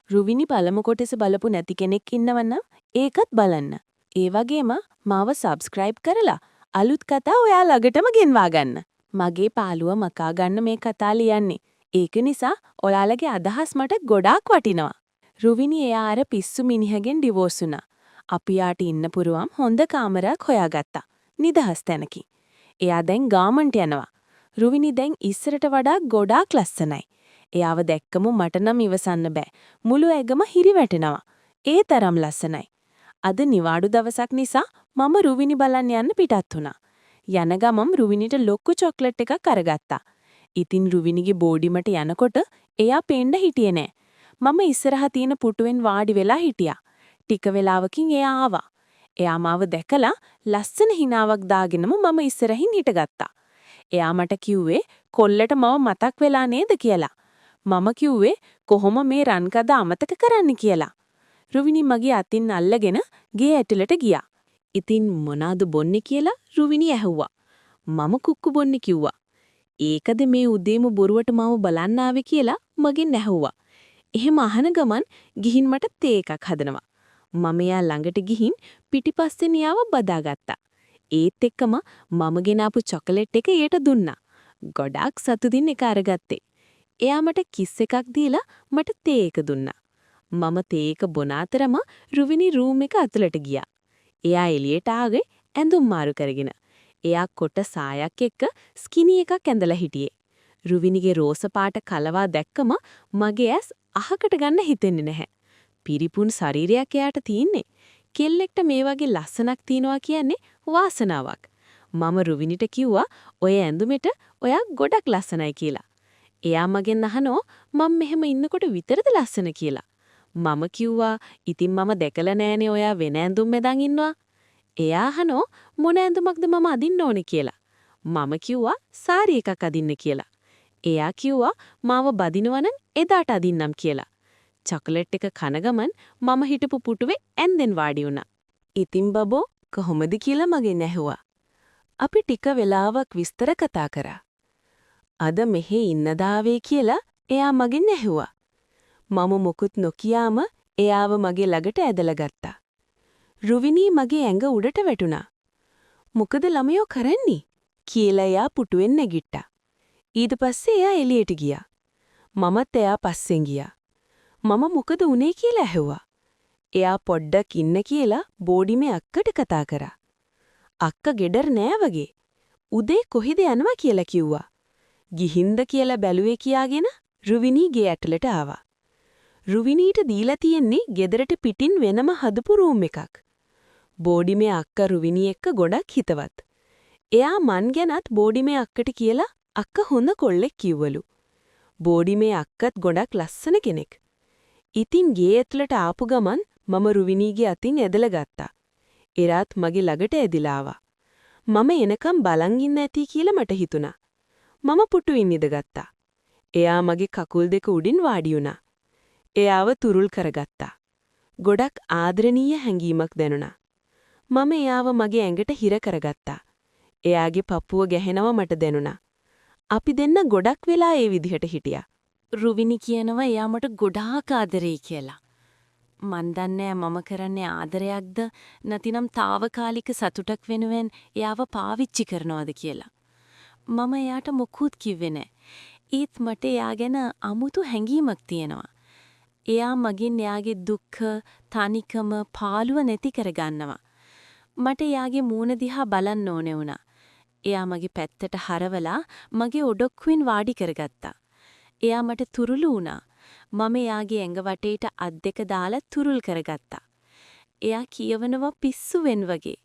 රුවිනි පළමු කොටස බලපු නැති කෙනෙක් ඉන්නවනම් ඒකත් බලන්න. ඒ වගේම මාව සබ්ස්ක්‍රයිබ් කරලා අලුත් කතා ඔයා ළඟටම ගෙන්වා ගන්න. මගේ පාළුව මකා ගන්න මේ කතා ලියන්නේ. ඒක නිසා ඔයාලගේ අදහස් මට ගොඩාක් වටිනවා. රුවිනි එයා අර පිස්සු මිනිහගෙන් ඩිවෝස් වුණා. අපි යාට ඉන්න පුරුවම් හොඳ කාමරයක් හොයාගත්තා. නිදහස් තැනකින්. එයා දැන් ගාමන්ට් යනවා. රුවිනි දැන් ඉස්සරට වඩා ගොඩාක් ලස්සනයි. එයාව දැක්කම මට නම් ඉවසන්න බෑ. මුළු ඇගම හිරිවැටෙනවා. ඒ තරම් ලස්සනයි. අද නිවාඩු දවසක් නිසා මම රුවිනි බලන්න යන්න පිටත් වුණා. යන ගමම් රුවිනිට ලොකු චොක්ලට් එකක් අරගත්තා. ඉතින් රුවිනිගේ බෝඩිමට යනකොට එයා පේන්න හිටියේ නෑ. මම ඉස්සරහා තියෙන පුටුවෙන් වාඩි වෙලා හිටියා. ටික වෙලාවකින් එයා ආවා. එයා මාව දැකලා ලස්සන හිනාවක් දාගෙනම මම ඉස්සරහින් හිටගත්තා. එයා මට කිව්වේ කොල්ලට මම මතක් වෙලා නේද කියලා. මම කිව්වේ කොහොම මේ රන්කඳ අමතක කරන්න කියලා. රුවිනි මගේ අතින් අල්ලගෙන ගේ ඇතුළට ගියා. ඉතින් මොනවාද බොන්නේ කියලා රුවිනි ඇහුවා. මම කුක්කු බොන්නේ කිව්වා. ඒකද මේ උදේම බොරුවට මාව බලන්න ආවේ කියලා මගෙන් ඇහුවා. එහෙම අහන ගමන් ගිහින් මට තේ එකක් හදනවා. මම එයා ළඟට ගිහින් පිටිපස්සෙන් යාව බදාගත්තා. ඒත් එක්කම මම ගෙනාපු චොකලට් එක ඊට දුන්නා. ගොඩාක් සතුටින් ඒක අරගත්තේ. එයා මට කිස් එකක් දීලා මට තේ එක දුන්නා. මම තේ එක බොන අතරම රුවිනි රූම් එක ඇතුළට ගියා. එයා එළියට ආවේ ඇඳුම් මාරු කරගෙන. එයා කොට සායක් එක්ක ස්කිනි එකක් ඇඳලා හිටියේ. රුවිනිගේ රෝස පාට කලවා දැක්කම මගේ ඇස් අහකට ගන්න හිතෙන්නේ නැහැ. පිරිපුන් ශරීරයක් එයාට තියෙන්නේ. කෙල්ලෙක්ට මේ වගේ ලස්සනක් තියනවා කියන්නේ වාසනාවක්. මම රුවිනිට කිව්වා ඔය ඇඳුමෙට ඔයා ගොඩක් ලස්සනයි කියලා. එයා මගෙන් අහනෝ මම මෙහෙම ඉන්නකොට විතරද ලස්සන කියලා. මම කිව්වා ඉතින් මම දැකලා නෑනේ ඔයා වෙන ඇඳුම් මැදන් ඉන්නවා. එයා අහනෝ මොන ඇඳුමක්ද මම අදින්න ඕනේ කියලා. මම කිව්වා සාරි එකක් අදින්න කියලා. එයා කිව්වා මාව බදිනවනම් එදාට අදින්නම් කියලා. චොකලට් එක කන ගමන් මම හිටපු පුටුවේ ඇඳෙන් වාඩි වුණා. ඉතින් බබෝ කොහොමද කියලා මගෙන් ඇහුවා. අපි ටික වෙලාවක් විස්තර කතා කරා. අද මෙහෙ ඉන්නදාවේ කියලා එයා මගෙන් ඇහුවා. මම මොකුත් නොකියාම එයාව මගේ ළඟට ඇදලා ගත්තා. රුවිනි මගේ ඇඟ උඩට වැටුණා. මොකද ළමයෝ කරන්නේ? කියලා එයා පුටුවෙන් නැගිට්ටා. ඊට පස්සේ එයා එළියට ගියා. මමත් එයා පස්සෙන් ගියා. මම මොකද උනේ කියලා ඇහුවා. එයා පොඩ්ඩක් ඉන්න කියලා බෝඩිමේ අක්කට කතා කරා. අක්ක ගෙදර නෑ වගේ. උදේ කොහෙද යනවා කියලා කිව්වා. ගිහින්ද කියලා බැලුවේ කියාගෙන රුවිනි ගේ ඇතුළට ආවා. රුවිනීට දීලා තියෙන්නේ ගෙදරට පිටින් වෙනම හදපු රූම් එකක්. බෝඩිමේ අක්ක රුවිනි එක්ක ගොඩක් හිතවත්. එයා මන් ගැනත් බෝඩිමේ අක්කට කියලා අක්ක හොඳ කොල්ලෙක් කිව්වලු. බෝඩිමේ අක්කත් ගොඩක් ලස්සන කෙනෙක්. ඉතින් ගේ ඇතුළට ආපු ගමන් මම රුවිනීගේ අතින් ඇදලා ගත්තා. එරාත් මගේ ළඟට ඇදිලා ආවා. මම එනකම් බලන් ඉන්න ඇති කියලා මට හිතුණා. මම පුටුවින් ඉඳගත්තා. එයා මගේ කකුල් දෙක උඩින් වාඩි වුණා. එයාව තුරුල් කරගත්තා. ගොඩක් ආදරණීය හැඟීමක් දැනුණා. මම එයාව මගේ ඇඟට හිර කරගත්තා. එයාගේ පපුව ගැහෙනව මට දැනුණා. අපි දෙන්න ගොඩක් වෙලා ඒ විදිහට හිටියා. රුවිනි කියනවා එයා මට ගොඩාක් ආදරෙයි කියලා. මන් දන්නේ මම කරන්නේ ආදරයක්ද නැතිනම් తాවකාලික සතුටක් වෙනුවෙන් එයාව පාවිච්චි කරනවද කියලා. මම එයාට මොකුත් කිව්වේ නැහැ. ඒත් මට එයා ගැන අමුතු හැඟීමක් තියෙනවා. එයා මගෙන් එයාගේ දුක්ඛ, තනිකම, පාළුව නැති කරගන්නවා. මට එයාගේ මූණ දිහා බලන්න ඕනේ වුණා. එයා මගේ පැත්තට හරවලා මගේ ඔඩොක්කුවෙන් වාඩි කරගත්තා. එයා මට තුරුළු වුණා. මම එයාගේ ඇඟ වටේට අත් දෙක දාලා තුරුල් කරගත්තා. එයා කියවනවා පිස්සුවෙන් වගේ.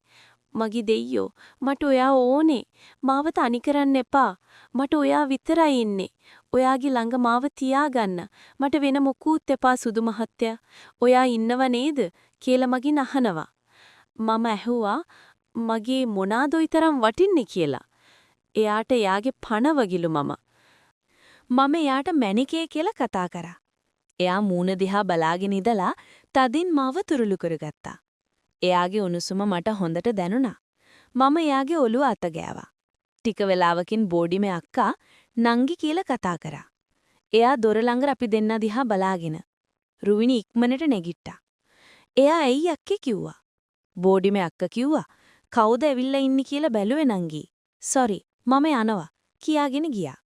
මගේ දෙයියෝ මට ඔයා ඕනේ. මාව තනි කරන්න එපා. මට ඔයා විතරයි ඉන්නේ. ඔයාගේ ළඟ මාව තියාගන්න. මට වෙන මොකුත් එපා සුදු මහත්තයා. ඔයා ඉන්නව නේද? කියලා මගෙන් අහනවා. මම ඇහුවා මගේ මොනාදොයි තරම් වටින්නේ කියලා. එයාට එයාගේ පණ වගිලු මම එයාට මැනිකේ කියලා කතා කරා. එයා මූණ දිහා බලාගෙන ඉඳලා තදින් මාව තුරුළු කරගත්තා. එයාගේ උණුසුම මට හොඳට දැනුණා. මම එයාගේ ඔළුව අත ගෑවා. ටික වෙලාවකින් බෝඩිමේ අක්කා නංගි කියලා කතා කරා. එයා දොර ළඟ අපි දෙන්න දිහා බලාගෙන රුවිනි ඉක්මනට නැගිට්ටා. එයා ඇයි අක්කේ කිව්වා. බෝඩිමේ අක්ක කිව්වා. කවුද ඇවිල්ලා ඉන්නේ කියලා බැලුවේ නංගී. සෝරි මම යනවා කියාගෙන ගියා.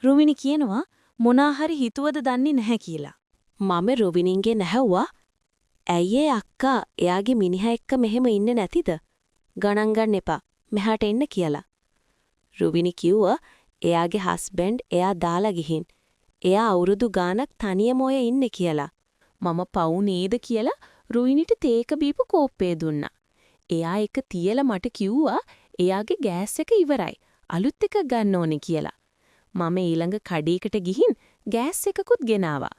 රුවිනි කියනවා මොනා හරි හිතුවද දන්නේ නැහැ කියලා. මම රුවිනින්ගෙන් ඇහුවා ඇයි ඒ අක්කා එයාගේ මිනිහා එක්ක මෙහෙම ඉන්නේ නැතිද? ගණන් ගන්න එපා. මෙහාට එන්න කියලා. රුවිනි කිව්වා එයාගේ හස්බන්ඩ් එයා දාලා ගිහින්. එයා අවුරුදු ගාණක් තනියම ඔය ඉන්නේ කියලා. මම පව් නේද කියලා රුවිනිට තේක බීපු කෝප්පේ දුන්නා. එයා එක තියලා මට කිව්වා එයාගේ ගෑස් එක ඉවරයි. අලුත් එකක් ගන්න ඕනේ කියලා. මම ඊළඟ කඩේකට ගිහින් ගෑස් එකකුත් ගෙනාවා.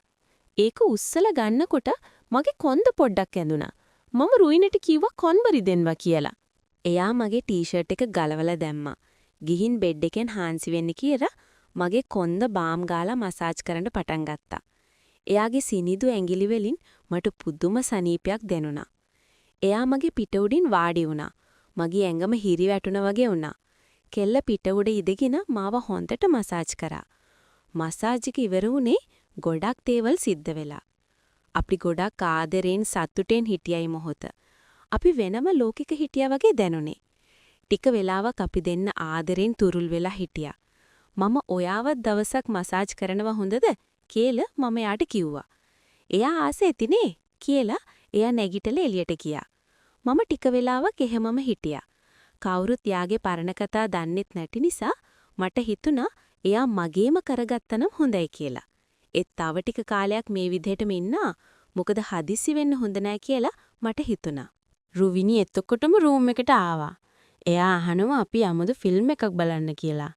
ඒක උස්සලා ගන්නකොට මගේ කොන්ද පොඩ්ඩක් ඇඳුණා. මම රුවිනිට කිව්වා කොන්බරි දෙන්වා කියලා. එයා මගේ ටී-ෂර්ට් එක ගලවලා දැම්මා. ගිහින් බෙඩ් එකෙන් හාන්සි වෙන්න කියලා මගේ කොන්ද බාම් ගාලා මසාජ් කරන්න පටන් ගත්තා. එයාගේ සිනිදු ඇඟිලි වලින් මට පුදුම සනීපයක් දැනුණා. එයා මගේ පිට උඩින් වාඩි වුණා. මගේ ඇඟම හිරි වැටුණා වගේ වුණා. කෙල්ල පිට උඩ ඉඳගෙන මාව හොඳට මසාජ් කරා. මසාජ් එක ඉවර වුණේ ගොඩක් දේවල් සිද්ධ වෙලා. අපි ගොඩක් ආදරෙන් සතුටෙන් හිටියයි මොහොත. අපි වෙනම ලෝකික හිටියා වගේ දැනුනේ. ටික වෙලාවක් අපි දෙන්න ආදරෙන් තුරුල් වෙලා හිටියා. මම ඔයාවත් දවසක් මසාජ් කරනවා හොඳද කියලා මම යාට කිව්වා. එයා ආසෙතිනේ කියලා එයා නැගිටලා එළියට ගියා. මම ටික වෙලාවක් එහෙමම හිටියා. කවුරුත් යාගේ පරණ කතා දන්නෙත් නැති නිසා මට හිතුණා එයා මගේම කරගත්තනම් හොඳයි කියලා. ඒත් තව ටික කාලයක් මේ විදිහටම ඉන්නා මොකද හදිස්සි වෙන්න හොඳ නැහැ කියලා මට හිතුණා. රුවිනි එතකොටම රූම් එකට ආවා. එයා අහනවා අපි අමුද ෆිල්ම් එකක් බලන්න කියලා.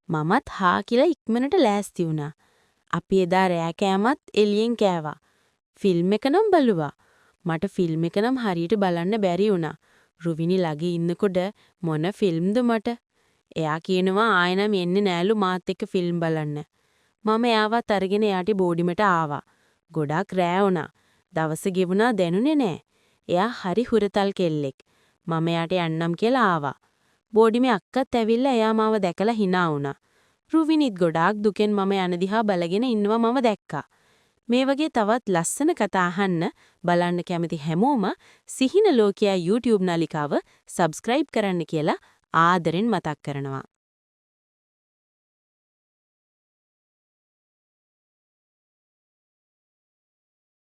මමත් හා කියලා ඉක්මනට ලෑස්ති වුණා. අපි එදා රෑ කෑමත් එළියෙන් කෑවා. ෆිල්ම් එක නම් බලුවා. මට ෆිල්ම් එක නම් හරියට බලන්න බැරි වුණා. රුවිනි ළඟ ඉන්නකොට මොන ෆිල්ම්ද මට? එයා කියනවා ආයෙනම් එන්නේ නෑලු මාත් එක්ක ෆිල්ම් බලන්න. මම එයාවත් අරගෙන එයාට බෝඩිමට ආවා. ගොඩක් රෑ වුණා. දවස ගෙවුණා දැනුනේ නෑ. එයා හරි හුරතල් කෙල්ලෙක්. මම එයාට යන්නම් කියලා ආවා. බෝඩිමේ අක්කත් ඇවිල්ලා එයා මාව දැකලා hina වුණා. රුවිනිත් ගොඩාක් දුකෙන් මම යන දිහා බලගෙන ඉන්නවා මම දැක්කා. මේ වගේ තවත් ලස්සන කතා අහන්න බලන්න කැමති හැමෝම සිහින ලෝකයා YouTube නාලිකාව subscribe කරන්න කියලා ආදරෙන් මතක් කරනවා.